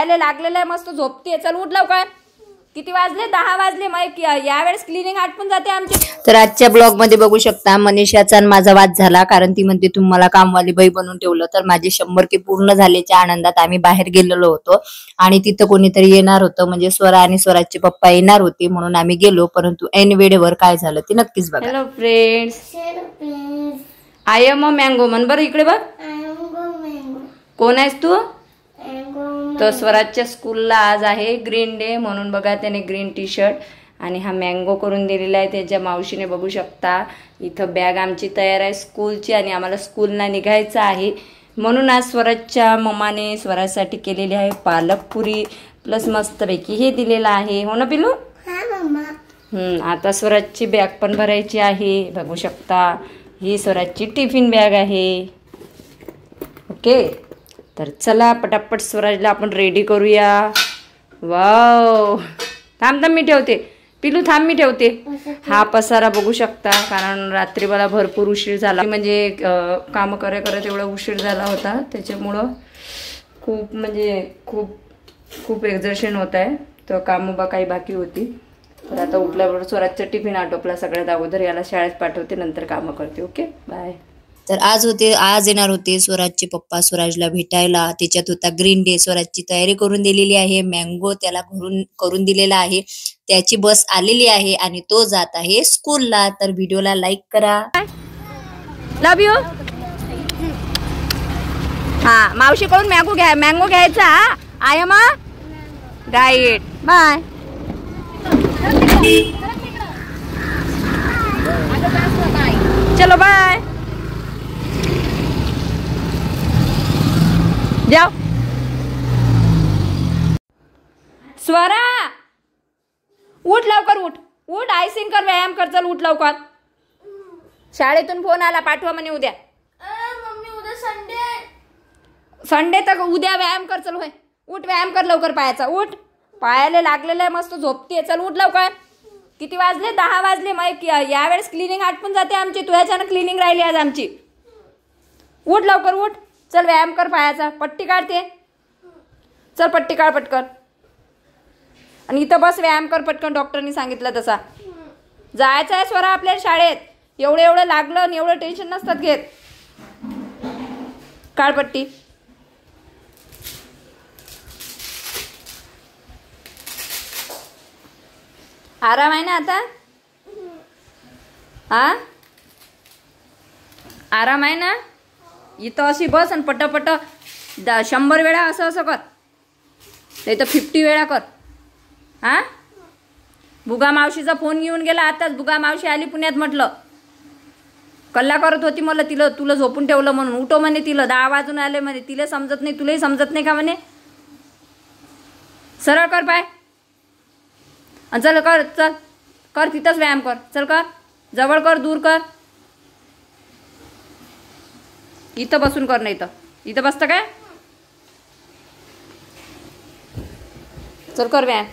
पायाला लागलेलं आहे, मस्त झोपते. चल उठ लवकर. किती वाजले? 10 वाजले. मग यावेळेस क्लिनिंग आटपून जाते आमची. तर आजच्या ब्लॉग मध्ये बघू शकता मनीषाचा माझा वाद झाला, कारण ती म्हणते तुम्हाला कामवाली बाई बनवून ठेवलं. तर माझे 100K पूर्ण झाल्याच्या आनंदात आम्ही बाहेर गेलेलो होतो आणि तिथं कोणीतरी येणार होतं, म्हणजे स्वरा आणि स्वराजचे पप्पा येणार होते, म्हणून आम्ही गेलो. परंतु ऐन वेळेवर काय झालं ते नक्कीच बघा. Hello friends, I am a mango म्हण बरं इकडे बघ. कोण आहेस तू? तर स्वराजच्या स्कूलला आज आहे ग्रीन डे, म्हणून बघा त्याने ग्रीन टी शर्ट आणि हा मँगो करून दिलेला आहे त्याच्या मावशीने. बघू शकता इथं बॅग आमची तयार आहे स्कूलची आणि आम्हाला स्कूलला निघायचं आहे, म्हणून आज स्वराजच्या मम्माने स्वराजसाठी केलेली आहे पालक पुरी प्लस मस्तपैकी हे दिलेलं आहे. हो ना पिलू? आता स्वराजची बॅग पण भरायची आहे. बघू शकता ही स्वराजची टिफिन बॅग आहे. ओके, तर चला पटापट स्वराजला आपण रेडी करूया. वाव, थांब मी ठेवते. पिलू थांब मी ठेवते. हा पसारा बघू शकता, कारण रात्री मला भरपूर उशीर झाला, म्हणजे काम करत एवढा उशीर झाला होता, त्याच्यामुळं खूप म्हणजे खूप एक्झर्शन होत आहे. तर कामं काही बाकी होती. तर आता उठल्याबरोबर स्वराजचा टिफिन आटोपला सगळ्यात अगोदर, याला शाळेत पाठवते, नंतर कामं करते. Okay bye. तर आज येणार होते स्वराजचे पप्पा स्वराजला भेटायला. त्याच्यात होता ग्रीन डे. स्वराजची तयारी करून दिलेली आहे, मँगो त्याला करून दिलेला आहे, त्याची बस आलेली आहे आणि तो जात आहे स्कूलला. तर व्हिडिओला लाईक करा. Love you. हा, मावशीकडून मँगो घ्यायचा. I am a diet. Bye. चलो बाय. जाओ. स्वरा उठ लवकर, उठ आयसिंग कर, व्यायाम कर. चल उठ लवकर. शाळेतून फोन आला, पाठवा म्हणे उद्या. मम्मी उद्या संडे तर उद्या व्यायाम कर. चल होय, उठ व्यायाम कर लवकर पायाचा. उठ, पायाला लागलेलं आहे, मस्त झोपते. चल उठ लवकर. किती वाजले? 10 वाजले. मग यावेळेस क्लिनिंग आटपून जाते आमची. तुझ्याच्यानं क्लिनिंग राहिली आज आमची. उठ लवकर, उठ. चल व्यायाम कर पायाचा. पट्टी काढते. चल पट्टी काढ पटकन. आणि इथं बस, व्यायाम कर पटकन, डॉक्टरनी सांगितलं तसा. जायचं आहे स्वरा आपल्या शाळेत. एवढं लागलं आणि एवढं टेन्शन नसतात घेत. काढ पट्टी. आराम आहे ना आता? हा, आराम आहे ना? इथं अशी बस आणि पटपट 100 वेळा असं कर, नाही तर 50 वेळा कर. हा, बुगा मावशीचा फोन येऊन गेला आताच. बुगा मावशी आली पुण्यात. म्हटलं कल्ला करत होती मला, तुला झोपून ठेवलं म्हणून. उठो म्हणे तिला. 10 वाजून आले म्हणे. तिला समजत नाही, तुलाही समजत नाही का म्हणे. सरळ कर पाय. चल कर तिथंच व्यायाम कर. चल कर, जवळ कर, दूर कर. इथं बसून कर, नाही तर इथं बसतं काय. चल कर व्यायाम.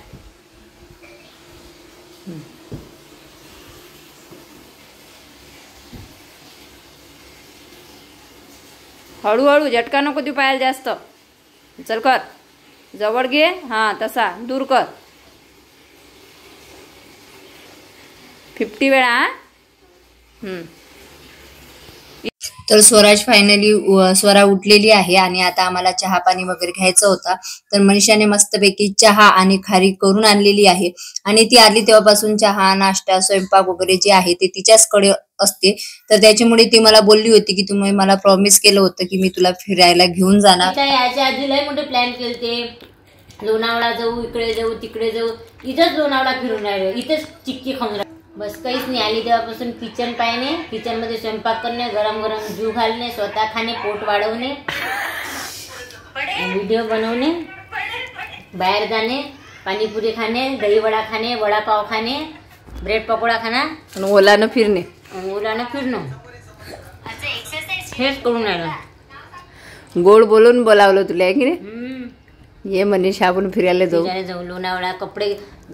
हळूहळू, झटका नको देऊ पायाला जास्त. चल कर, जवळ घे. हां तसा, दूर कर. 50 वेळा. तर स्वरा उठलेली आहे आणि आता आम्हाला चहा पाणी वगैरे घ्यायचं होता. तर मनीषाने मस्तपैकी चहा आणि खारी करून आणलेली आहे आणि ती आली तेव्हापासून चहा, नाश्ता, स्वयंपाक वगैरे जे आहे ते तिच्याचकडे असते. तर त्याच्यामुळे ती मला बोलली होती की तुम्ही मला प्रॉमिस केलं होतं की मी तुला फिरायला घेऊन जाणार. याच्या आधी लय मोठे प्लॅन केलते. लोणावळा जाऊ, इकडे जाऊ, तिकडे जाऊ. इथंच लोणावळा फिरून राहिलो, इथंच चिक्की खाऊन राहिलो. बस काहीच नाही. आली तेव्हापासून किचन पाहणे, किचन मध्ये स्वयंपाक करणे, गरम गरम जीव घालणे, स्वतः खाणे, पोट वाढवणे, व्हिडिओ बनवणे, बाहेर जाणे, पाणीपुरी खाणे, दहीवडा खाणे, वडापाव खाणे, ब्रेड पकोडा खाना, ओलानं फिरणे. हेच करून राहिलं. गोड बोलून बोलावलं तुला आहे की नाही. ये मनीषा आपण फिरायला जाऊ लोणावळा.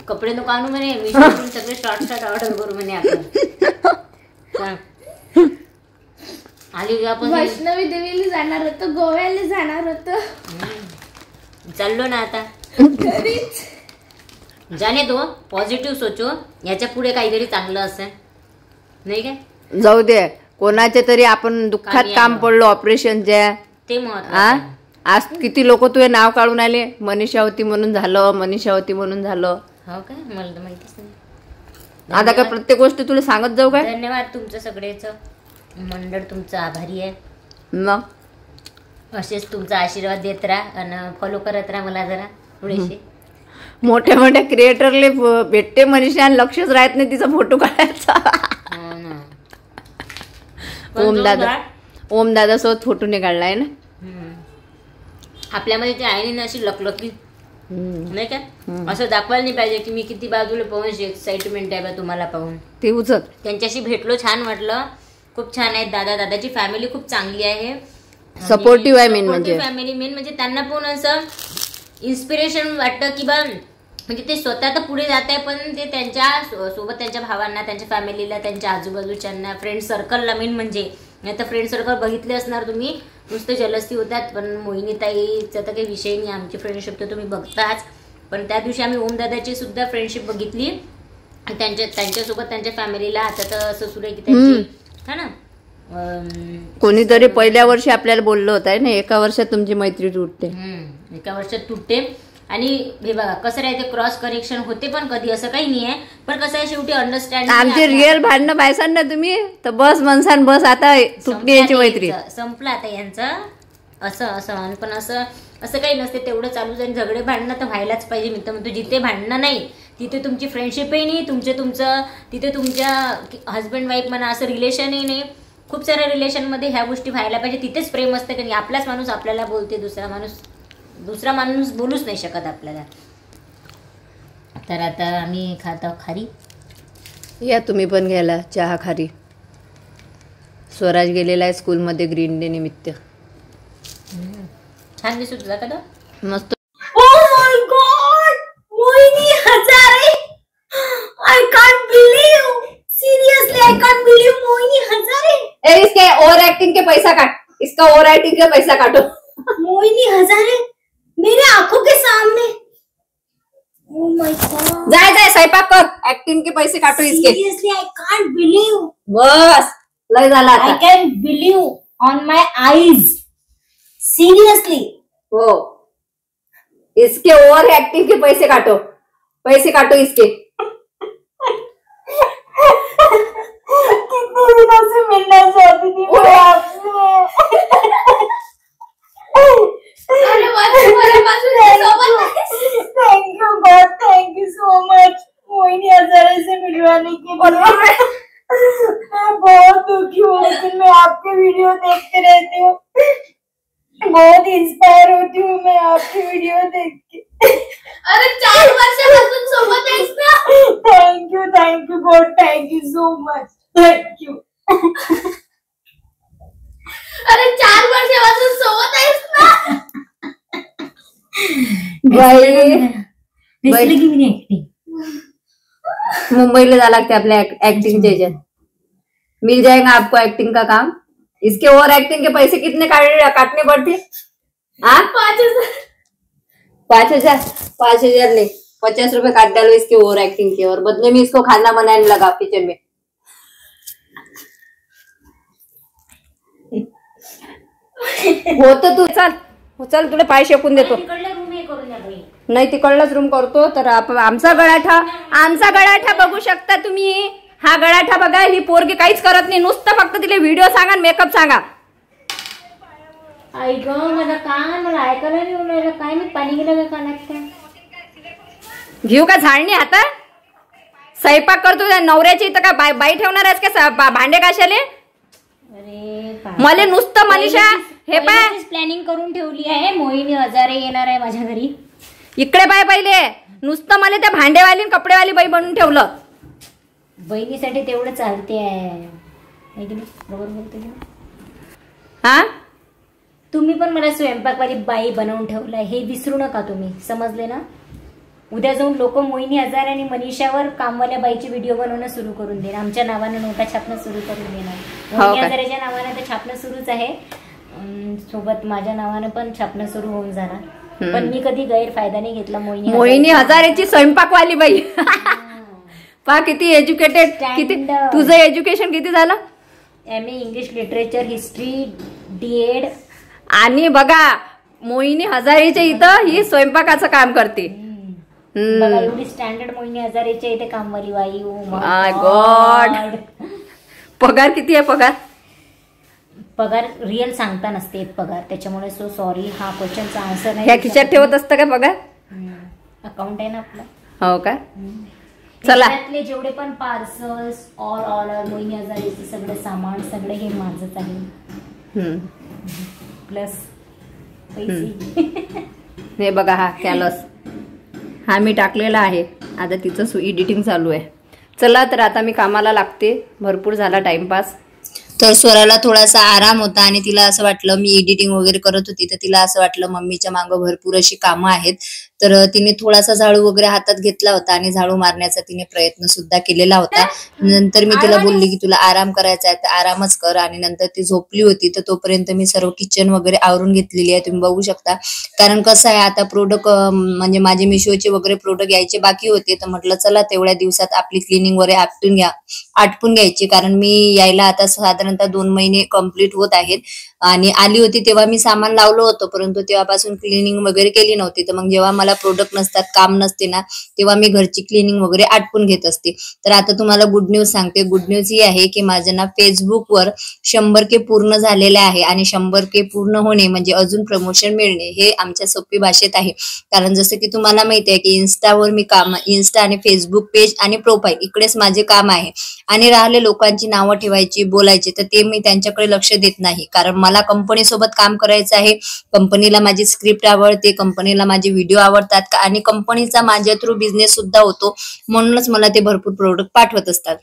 कपडे नको आणू म्हणे, मी सगळे शॉर्ट ऑर्डर करू म्हणे आपण. आली आपण वैष्णवी देवीला जाणार होतं, गोव्याला जाणार होतं. चाललो ना आता. जाने दो, पॉझिटिव्ह सोचो. याच्या पुढे काहीतरी चांगलं असेल नाही काय. जाऊ दे, कोणाचे तरी आपण दुःखात काम पडलो ऑपरेशनच्या, ते महत्त्वाचं. आज किती लोक तुझे नाव काढून आले, मनीषा होती म्हणून झालं, मनीषा होती म्हणून झालं. हो काय, मला तर माहितीच नाही. आता काय प्रत्येक गोष्ट तुला सांगत जाऊ काय. धन्यवाद तुमचं सगळ्याचं मंडळ, तुमचं आभारी आहे. मग असेच तुमचा आशीर्वाद देत राहा आणि फॉलो करत राहा मला जरा थोडेसे. मोठ्या मोठ्या क्रिएटरले भेटते मनीषा आणि लक्षच राहत नाही तिचा फोटो काढायचा. ओम दादा सोबत फोटो नाही काढलाय ना. आपल्यामध्ये ते आहे ना अशी लकलकी नाही का, असं दाखवायला नाही पाहिजे की मी किती बाजूला पाहून एक्साइटमेंट आहे बा तुम्हाला पाहून. ते उचल. त्यांच्याशी भेटलो, छान वाटलं, खूप छान आहेत दादा. दादाची फॅमिली खूप चांगली आहे, सपोर्टिव्ह आहे. मेन म्हणजे फॅमिली मेन म्हणजे त्यांना पाहून असं इन्स्पिरेशन वाटतं की बा म्हणजे ते स्वतः तर पुढे जात आहे, पण ते त्यांच्या सोबत त्यांच्या भावांना, त्यांच्या फॅमिलीला, त्यांच्या आजूबाजूच्यांना, फ्रेंड सर्कलला मेन म्हणजे. नाही तर फ्रेंड सर्कल बघितले असणार तुम्ही, नुसतं जलसी होतात. पण मोहिनीताईचा तर काही विषय नाही, आमची फ्रेंडशिप तर तुम्ही बघताच. पण त्या दिवशी आम्ही ओमदादाची सुद्धा फ्रेंडशिप बघितली, त्यांच्यासोबत त्यांच्या फॅमिलीला. आता तर असं सुरू आहे की त्यांची हा ना, कोणीतरी पहिल्या वर्षी आपल्याला बोललं होतं ना, एका वर्षात तुमची मैत्री तुटते. एका वर्षात तुटते. आणि हे बघा कसं राहते, क्रॉस कनेक्शन होते, पण कधी असं काही नाही आहे. पण कसं आहे, शेवटी अंडरस्टँडिंग. आमचे रिअल भांडणं पाहिसान ना तुम्ही तर बस मनसान, बस आता तुटली यांची मैत्री, संपलं आता यांचं. असं पण असं काही नसते, तेवढं चालू जाईल. झगडे भांडणं तर व्हायलाच पाहिजे. मी तर म्हणतो जिथे भांडणं नाही तिथे तुमची फ्रेंडशिपही नाही, तुमचं तिथे तुमच्या हस्बंड वाईफ म्हणा असं रिलेशनही नाही. खूप साऱ्या रिलेशनमध्ये ह्या गोष्टी व्हायला पाहिजे, तिथेच प्रेम असतं. कारण आपलाच माणूस आपल्याला बोलते, दुसरा माणूस बोलूच नाही शकत आपल्याला. तर आता आम्ही खातो खारी. या तुम्ही पण घ्यायला चहा खारी. स्वराज गेलेला आहे स्कूलमध्ये ग्रीन डे निमित्त. छान दिसत तुझा का मस्त. Oh my God! Mohini Hazare! I can't believe! Seriously, I can't believe मोहिनी हजारे! इसके ओवर एक्टिंग के पैसा काट, इसका ओवर एक्टिंग के पैसा काटो. मोहिनी हजारे मेरे आंखों के सामने. Oh my God! जाए स्वयंपाक कर, एक्टिंग के पैसे काटो इसके. Seriously, I can't believe. बस लय झाला आता. I can't believe on my eyes. Seriously. हो, इसके ओवर एक्टिंग के पैसे काटो इसके. कितने दिनों से मिलना चाहती थी मैं आपसे. Thank you god, thank you so much Mohini Hazare से मिलवाने के लिए. मैं बहुत दुखी हूँ, लेकिन मैं आपके वीडियो देखते रहती हूँ, बहुत इंस्पायर होती हूँ मैं आपकी वीडियो देख के. अरे 4 वर्षापासून सोबत आहेस ना. Thank you God, thank you so much, thank you. अरे 4 वर्षापासून सोबत आहेस ना. मुंबईला जा लागते आपल्या एक्टिंगच्या ह्याच्यात. मिल जाएगा आपको एक्टिंग का काम. इसके ओवर एक्टिंग के पैसे कितने काटने पड़ते? 5,000 ले 50 रुपए काट डालो इसके ओवर एक्टिंग के, और बदले में इसको खाना बनाने लगा किचन में. हो तर तू चल तुला पाय शेकून देतो. नाही तिकडलाच रूम करतो. तर आमचा गळाठा बघू शकता तुम्ही. हा गळाठा बघा. ही पोरगी काहीच करत नाही, नुसतं फक्त तिला व्हिडिओ सांगा, मेकअप सांगा. आई ग मला ऐकायला नाही उरलं. काय मी पाणी गेलं का कानात? घेऊ का झाडणी हातात? स्वयंपाक करतो नवऱ्याची इथं का बाई ठेवणार आहेस का भांडे घासायले? अरे मला नुसतं मनीषा हे पाय प्लॅनिंग करून ठेवली आहे. मोहिनी हजारे येणार आहे माझ्या घरी. इकडे पाय पहिले नुसतं मला त्या भांडेवाली कपडेवाली बाई बनवून ठेवलं. बहिणीसाठी तेवढं चालते आहे. बरोबर बोलते हा. तुम्ही पण मला स्वयंपाकवाली बाई बनवून ठेवलाय हे विसरू नका तुम्ही, समजले ना. उद्या जाऊन लोक मोहिनी हजारे आणि मनीषावर कामवाल्या बाईची व्हिडिओ बनवणं सुरू करून देणार. आमच्या नावाने नोटा छापणं सुरू करून देणार. मोहिनी हजारेच्या नावाने तर छापणं सुरूच आहे, सोबत माझ्या नावाने पण छापणं सुरू होऊन जाणार. पण मी कधी गैरफायदा नाही घेतला. मोहिनी हजारेची स्वयंपाकवाली बाई. पहा किती एज्युकेटेड, किती तुझं एज्युकेशन किती झालं? MA English literature, history, DEd. आणि बघा मोहिनी हजारेच्या इथं ही स्वयंपाकाचं काम करते. बघा एवढी स्टँडर्ड मोहिनी हजारेच्या इथे कामवाली बाई. माय गॉड. पगार किती आहे? पगार रिअल सांगता नसते पगार, त्याच्यामुळे सो सॉरी. हा क्वेश्चनचा आन्सर नाही. ह्या खिशात ठेवत असतं का पगार? अकाउंट आहे ना आपलं. हो का? चला, जेवढे पण पार्सल्स ऑल मोहिनी हजारेचे सगळे सामान सगळे हे माझंच आहे. प्लस पैसे. हे बघा हा कॅलॉस, हा मी टाकलेला आहे. आता तिचं एडिटिंग चालू आहे. चला तर आता मी कामाला लागते. भरपूर झाला टाइमपास. तर स्वराला थोडासा आराम होता आणि तिला असं वाटलं, मी एडिटिंग वगैरे करत होती तर तिला असं वाटलं मम्मीच्या मागं भरपूर अशी कामं आहेत. तर तिने थोडासा झाडू वगैरे हातात घेतला होता आणि झाडू मारण्याचा तिने प्रयत्न सुद्धा केलेला होता. नंतर मी तिला बोलली की तुला आराम करायचा आहे तर आरामच कर. आणि नंतर ती झोपली होती तर तोपर्यंत मी सर्व किचन वगैरे आवरून घेतलेली आहे, तुम्ही बघू शकता. कारण कसं आहे, आता प्रोडक्ट म्हणजे माझे मिशोचे वगैरे प्रोडक्ट यायचे बाकी होते. तर म्हटलं चला तेवढ्या दिवसात आपली क्लिनिंग वगैरे आटपून घ्यायची. कारण मी यायला आता साधारणतः 2 महिने कंप्लीट होत आहेत. आणि आली होती तेव्हा मी सामान लावलं होतं, परंतु तेव्हापासून क्लिनिंग वगैरे केली नव्हती. तर मग जेव्हा मला प्रोडक्ट नसतात, काम नसते ना, तेव्हा मी घरची क्लिनिंग वगैरे आटपून घेत असते. तर आता तुम्हाला गुड न्यूज सांगते. गुड न्यूज ही आहे की माझं ना फेसबुकवर 100K पूर्ण झालेले आहे. आणि 100K पूर्ण होणे म्हणजे अजून प्रमोशन मिळणे हे आमच्या सोपी भाषेत आहे. कारण जसं की तुम्हाला माहिती आहे की इन्स्टावर मी काम, इन्स्टा आणि फेसबुक पेज आणि प्रोफाईल इकडेच माझे काम आहे. आणि राहिले लोकांची नावं ठेवायची, बोलायची, तर ते मी त्यांच्याकडे लक्ष देत नाही. कारण मला कंपनी सोबत काम करायचं आहे. कंपनीला माझी स्क्रिप्ट आवडते, कंपनीला माझे व्हिडिओ आवडतात आणि कंपनीचा माझ्या थ्रू बिझनेस सुद्धा होतो. म्हणूनच मला ते भरपूर प्रोडक्ट पाठवत असतात.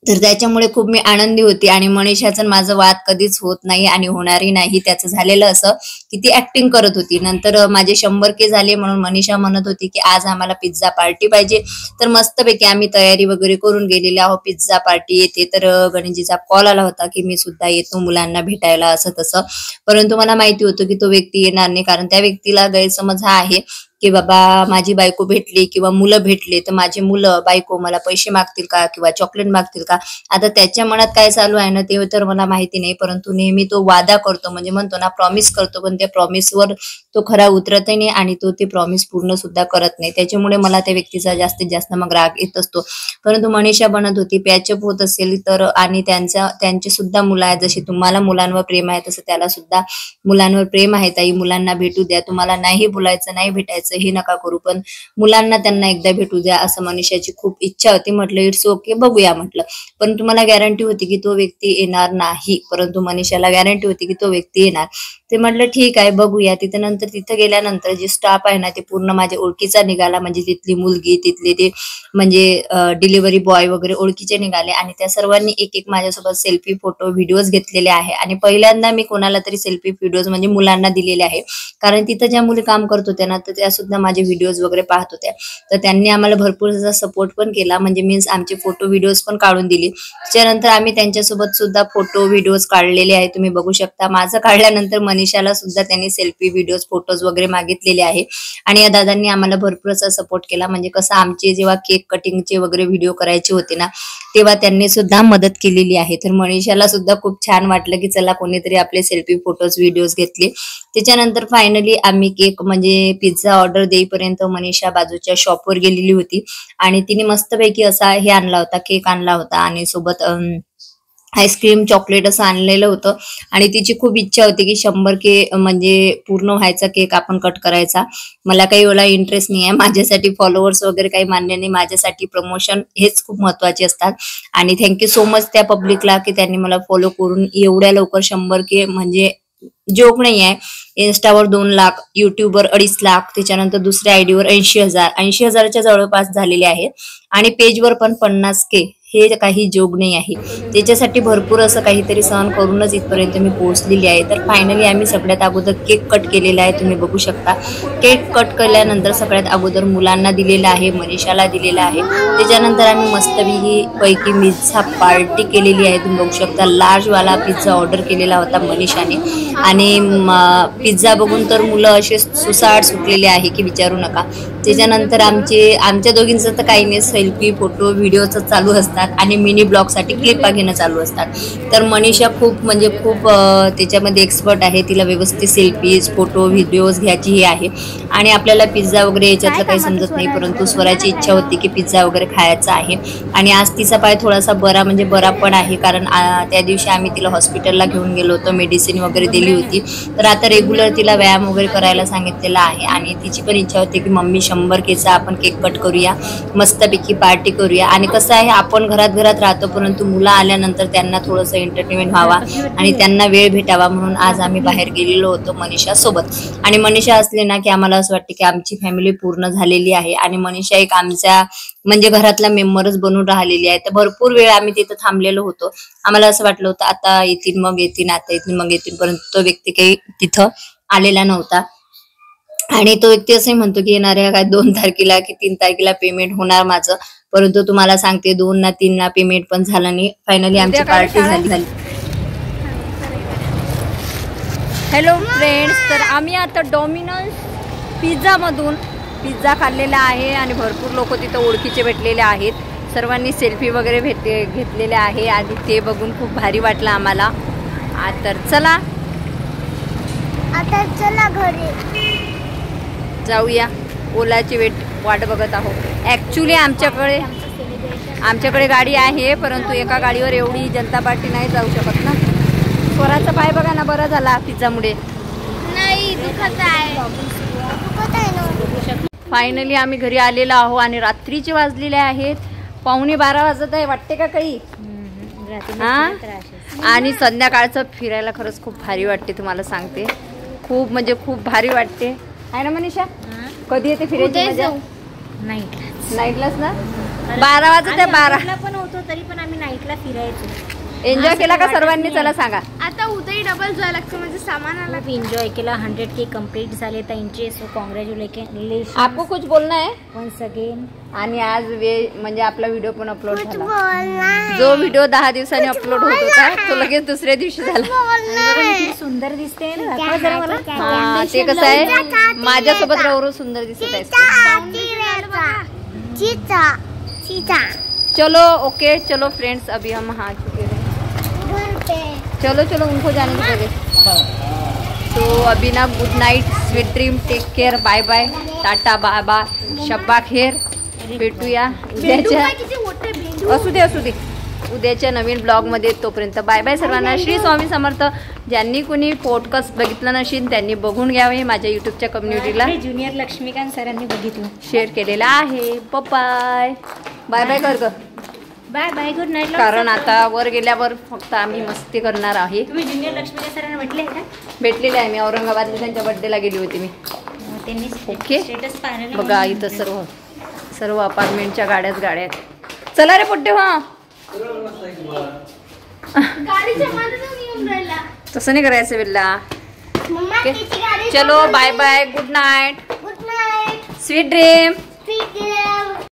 तर त्याच्यामुळे खूप मी आनंदी होती. आणि मनीषाचं माझं वाद कधीच होत नाही आणि होणारही नाही. त्याचं झालेलं असं की ती ऍक्टिंग करत होती. नंतर माझे 100K झाले म्हणून मनीषा म्हणत होती की आज आम्हाला पिझ्झा पार्टी पाहिजे. तर मस्तपैकी आम्ही तयारी वगैरे करून गेलेले आहोत. पिझ्झा पार्टी येते. तर गणेशजीचा कॉल आला होता की मी सुद्धा येतो मुलांना भेटायला, असं तसं. परंतु मला माहिती होतं की तो व्यक्ती येणार नाही. कारण त्या व्यक्तीला गैरसमज हा आहे की बाबा माझी बायको भेटली किंवा मुलं भेटले तर माझी मुलं बायको मला पैसे मागतील का किंवा चॉकलेट मागतील का. आता त्याच्या मनात काय चालू आहे ना ते तर मला माहिती नाही. परंतु नेहमी तो वादा करतो, म्हणजे म्हणतो ना प्रॉमिस करतो, पण त्या प्रॉमिसवर तो खरा उतरतही नाही आणि तो ते प्रॉमिस पूर्ण सुद्धा करत नाही. त्याच्यामुळे मला त्या व्यक्तीचा जास्तीत जास्त मग राग येत असतो. परंतु मनीषा बनत होती, पॅचअप होत असेल तर. आणि त्यांचे सुद्धा मुलं आहेत. जशी तुम्हाला मुलांवर प्रेम आहे तसं त्याला सुद्धा मुलांवर प्रेम आहे. ताई मुलांना भेटू द्या. तुम्हाला नाही बोलायचं, नाही भेटायचं हे नका करू, पण मुलांना त्यांना एकदा भेटू द्या असं मनीषाची खूप इच्छा होती. म्हटलं इट्स ओके, बघूया म्हटलं. पण तुम्हाला गॅरंटी होती की तो व्यक्ती येणार नाही, परंतु मनीषाला गॅरंटी होती की तो व्यक्ती येणार. ते म्हटलं ठीक आहे बघूया. नंतर तिथं गेल्यानंतर जे स्टाफ आहे ना ते पूर्ण माझ्या ओळखीचा निघाला. म्हणजे तिथली मुलगी, तिथले ते म्हणजे डिलिव्हरी बॉय वगैरे ओळखीचे निघाले. आणि त्या सर्वांनी एक माझ्यासोबत सेल्फी, फोटो, व्हिडिओज घेतलेले आहे. आणि पहिल्यांदा मी कोणाला तरी सेल्फी, व्हिडिओज म्हणजे मुलांना दिलेले आहे. कारण तिथं ज्या मुली काम करत होत्या ना तर त्या सुद्धा माझे व्हिडिओज वगैरे पाहत होत्या. तर त्यांनी आम्हाला भरपूर असा सपोर्ट पण केला. म्हणजे मीन्स आमचे फोटो, व्हिडिओज पण काढून दिली. त्याच्यानंतर आम्ही त्यांच्यासोबत सुद्धा फोटो, व्हिडिओज काढलेले आहे. तुम्ही बघू शकता. माझं काढल्यानंतर मनीषाला सुद्धा त्यांनी सेल्फी, व्हिडिओज, फोटोज वगैरे मागितलेले आहे. आणि या दादांनी आम्हाला भरपूर असा सपोर्ट केला. म्हणजे कसं आमचे जेव्हा केक कटिंगचे वगैरे व्हिडिओ करायचे होते ना तेव्हा त्यांनी सुद्धा मदत केलेली आहे. तर मनीषाला सुद्धा खूप छान वाटलं की चला कोणीतरी आपले सेल्फी, फोटोज, व्हिडिओज घेतले. त्याच्यानंतर फायनली आम्ही केक म्हणजे पिझ्झा ऑर्डर देईपर्यंत मनीषा बाजूच्या शॉपवर गेलेली होती. आणि तिने मस्तपैकी असा हे आणला होता, केक आणला होता आणि सोबत आईस्क्रीम, चॉकलेट असं आणलेलं होतं. आणि तिची खूप इच्छा होती की 100K म्हणजे पूर्ण व्हायचा केक आपण कट करायचा. मला काही एवढा इंटरेस्ट नाही आहे. माझ्यासाठी फॉलोअर्स वगैरे काही मान्य नाही. माझ्यासाठी प्रमोशन हेच खूप महत्वाचे असतात. आणि थँक्यू सो मच त्या पब्लिकला की त्यांनी मला फॉलो करून एवढ्या लवकर 100K म्हणजे जोक नाही आहे. इन्स्टावर 2 लाख, युट्यूबवर 2.5 लाख, त्याच्यानंतर दुसऱ्या आयडीवर 80,000 80,000च्या जवळपास झालेले आहेत. आणि पेजवर पण 50K हे काही जोग नाही आहे. त्याच्यासाठी भरपूर असं काहीतरी सहन करूनच इथपर्यंत मी पोहोचलेली आहे. तर फायनली आम्ही सगळ्यात अगोदर केक कट केलेला आहे, तुम्ही बघू शकता. केक कट केल्यानंतर सगळ्यात अगोदर मुलांना दिलेला आहे, मनीषाला दिलेला आहे. त्याच्यानंतर आम्ही मस्तपैकी पिझ्झा पार्टी केलेली आहे, तुम्ही बघू शकता. लार्जवाला पिझ्झा ऑर्डर केलेला होता मनीषाने आणि पिझ्झा बघून तर मुलं असे सुसाट सुटलेले आहे की विचारू नका. त्याच्यानंतर आमच्या दोघींचं तर काही नाही, सेल्फी फोटो व्हिडिओच चालू असतात आणि मिनी ब्लॉगसाठी क्लिपा घेणं चालू असतात. तर मनीषा खूप त्याच्यामध्ये एक्सपर्ट आहे. तिला व्यवस्थित सेल्फीज फोटो व्हिडिओज घ्यायची ही आहे. आणि आपल्याला पिझ्झा वगैरे याच्यातलं काही समजत नाही, परंतु स्वराची इच्छा होती की पिझ्झा वगैरे खायचा आहे. आणि आज तिचा पाय थोडासा बरा पण आहे, कारण त्या दिवशी आम्ही तिला हॉस्पिटलला घेऊन गेलो होतो, मेडिसिन वगैरे दिली होती. तर आता रेग्युलर तिला व्यायाम वगैरे करायला सांगितलेला आहे. आणि तिची पण इच्छा होती की मम्मी 100 केचा आपण केक कट करूया, मस्तपैकी पार्टी करूया. आणि कसं आहे, आपण घरात राहतो, परंतु मुलं आल्यानंतर त्यांना थोडंसं एंटरटेनमेंट व्हावा आणि त्यांना वेळ भेटावा म्हणून आज आम्ही बाहेर गेलेलो होतो मनीषा सोबत. आणि मनीषा असले ना की आम्हाला असं वाटतं की आमची फॅमिली पूर्ण झालेली आहे आणि मनीषा एक आमच्या घरातला मेंबरच बनून राहिलेली आहे. तर भरपूर वेळ आम्ही तिथं थांबलेलो होतो. आम्हाला असं वाटलं होतं आता येतील मग येतील, आता येतील मग येतील, परंतु तो व्यक्ती काही तिथं आलेला नव्हता. आणि तो व्यक्ती असंही म्हणतो की येणाऱ्या काय 2 तारखेला की 3 तारखेला पेमेंट होणार माझं, परंतु तुम्हाला सांगते 2 ना 3 ना पेमेंट पण झालं नाही. फायनली आमची पार्टी झाली. हॅलो फ्रेंड्स, तर आम्ही आता डॉमिनोज पिझ्झामधून पिझ्झा खाल्लेला आहे आणि भरपूर लोक तिथं ओळखीचे भेटलेले आहेत. सर्वांनी सेल्फी वगैरे घेतलेले आहे आणि ते बघून खूप भारी वाटलं आम्हाला. तर चला आता चला घरी जाऊया. ओलाची वाट बघत आहोत. ॲक्च्युली आमच्याकडे गाडी आहे, परंतु एका गाडीवर एवढी जनता पार्टी नाही जाऊ शकत ना. स्वराचा पाय बघा ना, बरा झाला पिझ्झामुळे. नाही दुखत आहे ना. फायनली आम्ही घरी आलेलो आहो आणि रात्रीचे वाजलेले आहेत 11:15 वाजत आहे, वाटते का काही? आणि संध्याकाळचं फिरायला खरंच खूप भारी वाटते, तुम्हाला सांगते. खूप भारी वाटते आहे ना मनीषा? कधी येते फिरायची मजा? नाईटलाच ना. 12 वाजत आहे, 12 पण होतो तरी पण आम्ही नाईटला फिरायचो. एन्जॉय केला का सर्वांनी? चला सांगा. आता उद्याही डबल जायला लागतं म्हणजे सामानाला. खूप एन्जॉय केला. 100K कंप्लीट झाले त्यांचे, सो कॉंग्रॅच्युलेशन. आपको कुछ बोलना है वन्स अगेन. आणि आज आपला व्हिडिओ पण अपलोड झाला. जो व्हिडिओ 10 दिवसांनी अपलोड होत होता तो लगेच दुसऱ्या दिवशी झाला. सुंदर दिसते ना जरा मला. ते कसं आहे, माझ्यासोबत रवरू सुंदर दिसत आहे. चलो ओके, चलो फ्रेंड्स, अभी हम आ चुके हैं. चलो उनको जाने दीजिए. तो अभी ना good night, sweet dream, take care, bye bye, tata बाबा, शब्बा खेर. भेटूया उद्याच्या, असू दे उद्याच्या नवीन ब्लॉगमध्ये. तोपर्यंत बाय बाय सर्वांना. श्री स्वामी समर्थ. ज्यांनी कोणी पॉडकास्ट बघितलं नसेल त्यांनी बघून घ्यावे. माझ्या युट्यूबच्या कम्युनिटीला ज्युनियर लक्ष्मीकांत सरांनी बघितलं, शेअर केलेला आहे. बाय बाय कर ग. Bye good night. कारण आता वर गेल्यावर फक्त आम्ही मस्ती करणार आहे. तुम्ही ज्युनियर लक्ष्मीकांत सरांना भेटले का? भेटलेले आहे मी. औरंगाबादला त्यांच्या बर्थडेला गेली होती मी. त्यांनी ओके स्टेटस पाहिलं बघा. इथं सर्व अपार्टमेंटच्या गाड्या आहेत. चला रे पोट्टे. तसं नाही करायचं बिल्ला. चलो bye bye, good night, sweet dream.